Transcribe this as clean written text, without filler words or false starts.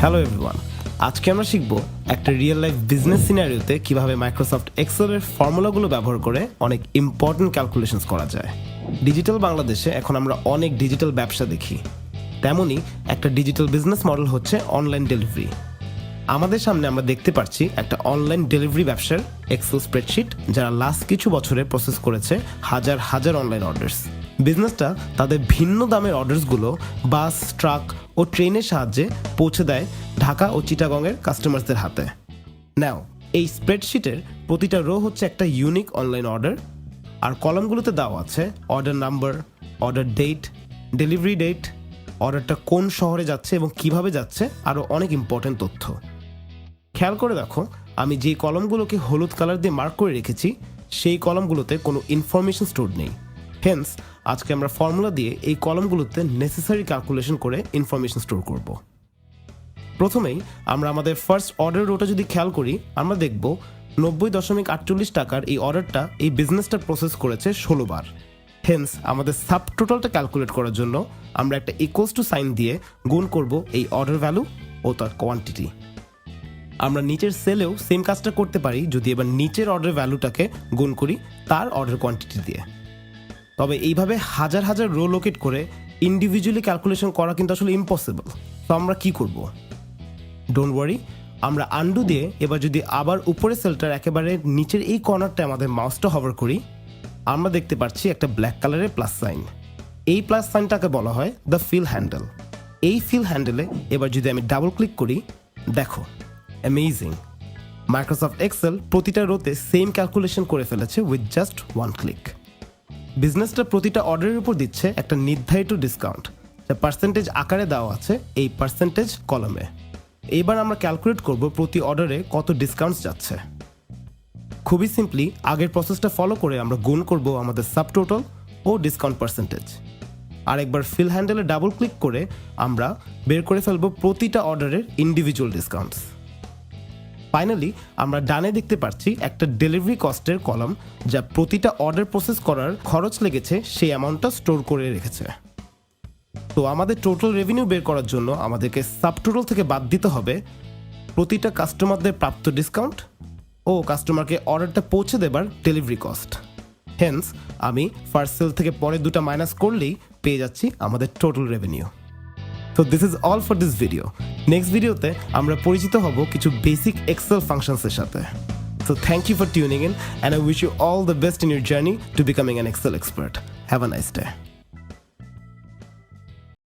Hello everyone, আজকে আমরা শিখব একটা রিয়েল লাইফ বিজনেস সিনারিওতে কিভাবে মাইক্রোসফট এক্সেলের ফর্মুলাগুলো ব্যবহার করে অনেক ইম্পর্টেন্ট ক্যালকুলেশনস করা যায়। ডিজিটাল বাংলাদেশে এখন আমরা অনেক ডিজিটাল ব্যবসা দেখি, তেমনই একটা ডিজিটাল বিজনেস মডেল হচ্ছে অনলাইন ডেলিভারি। আমাদের সামনে আমরা দেখতে পাচ্ছি একটা অনলাইন ডেলিভারি ব্যবসার এক্সেল স্প্রেডশিট, যারা লাস্ট কিছু বছরে প্রসেস করেছে হাজার হাজার অনলাইন অর্ডার্স। বিজনেসটা তাদের ভিন্ন দামের অর্ডার্সগুলো বাস, ট্রাক ও ট্রেনের সাহায্যে পৌঁছে দেয় ঢাকা ও চিটাগংয়ের কাস্টমার্সদের হাতে। নাও এই স্প্রেডশিটের প্রতিটা রো হচ্ছে একটা ইউনিক অনলাইন অর্ডার, আর কলামগুলোতে দেওয়া আছে order number, order date, delivery date, অর্ডারটা কোন শহরে যাচ্ছে এবং কিভাবে যাচ্ছে, আরও অনেক ইম্পর্টেন্ট তথ্য। খেয়াল করে দেখো, আমি যেই কলমগুলোকে হলুদ কালার দিয়ে মার্ক করে রেখেছি সেই কলমগুলোতে কোনো ইনফরমেশন স্টোর নেই। হেন্স আজকে আমরা ফর্মুলা দিয়ে এই কলমগুলোতে নেসেসারি ক্যালকুলেশন করে ইনফরমেশন স্টোর করব। প্রথমেই আমরা আমাদের ফার্স্ট অর্ডার রোটা যদি খেয়াল করি, আমরা দেখব 90.48 টাকার এই অর্ডারটা এই বিজনেসটা প্রসেস করেছে 16 বার। হেন্স আমাদের সাব টোটালটা ক্যালকুলেট করার জন্য আমরা একটা ইকুয়ালস টু সাইন দিয়ে গুণ করব এই অর্ডার ভ্যালু ও তার কোয়ান্টিটি। আমরা নিচের সেলেও সেম কাজটা করতে পারি যদি এবার নিচের অর্ডার ভ্যালুটাকে গুণ করি তার অর্ডার কোয়ান্টিটি দিয়ে। তবে এইভাবে হাজার হাজার রো লোকেট করে ইন্ডিভিজুয়ালি ক্যালকুলেশন করা কিন্তু আসলে ইম্পসিবল। তো আমরা কি করব? ডোন্ট ওয়ারি, আমরা আন্ডু দিয়ে এবার যদি আবার উপরে সেলটার একেবারে নিচের এই কর্নারটা আমাদের মাউসটা হভার করি, আমরা দেখতে পাচ্ছি একটা ব্ল্যাক কালারের প্লাস সাইন। এই প্লাস সাইনটাকে বলা হয় দ্য ফিল হ্যান্ডেল। এই ফিল হ্যান্ডেলে এবার যদি আমি ডাবল ক্লিক করি, দেখো অ্যামেজিং, মাইক্রোসফট এক্সেল প্রতিটা রোতে সেম ক্যালকুলেশন করে ফেলেছে উইথ জাস্ট ওয়ান ক্লিক। বিজনেসটা প্রতিটা অর্ডারের উপর দিচ্ছে একটা নির্ধারিত ডিসকাউন্ট, যা পার্সেন্টেজ আকারে দেওয়া আছে এই পার্সেন্টেজ কলমে। এবার আমরা ক্যালকুলেট করব প্রতি অর্ডারে কত ডিসকাউন্টস যাচ্ছে। খুবই সিম্পলি আগের প্রসেসটা ফলো করে আমরা গুণ করব আমাদের সাব টোটাল ও ডিসকাউন্ট পার্সেন্টেজ। আর একবার ফিল হ্যান্ডেলে ডাবল ক্লিক করে আমরা বের করে ফেলবো প্রতিটা অর্ডারের ইন্ডিভিজুয়াল ডিসকাউন্টস। ফাইনালি আমরা ডানে দেখতে পাচ্ছি একটা ডেলিভারি কস্টের কলাম, যা প্রতিটা অর্ডার প্রসেস করার খরচ লেগেছে সেই অ্যামাউন্টটা স্টোর করে রেখেছে। তো আমাদের টোটাল রেভিনিউ বের করার জন্য আমাদেরকে সাবটোটাল থেকে বাদ দিতে হবে প্রতিটা কাস্টমারদের প্রাপ্ত ডিসকাউন্ট ও কাস্টমারকে অর্ডারটা পৌঁছে দেবার ডেলিভারি কস্ট। হেন্স আমি ফার্স্ট সেল থেকে পরে দুটা মাইনাস করলেই পেয়ে যাচ্ছি আমাদের total revenue. So this is all for this video. Next ভিডিওতে আমরা পরিচিত হব কিছু বেসিক এক্সেল ফাংশনসের সাথে। So thank you for tuning in and I wish you all the best in your journey to becoming an Excel expert. Have a nice day.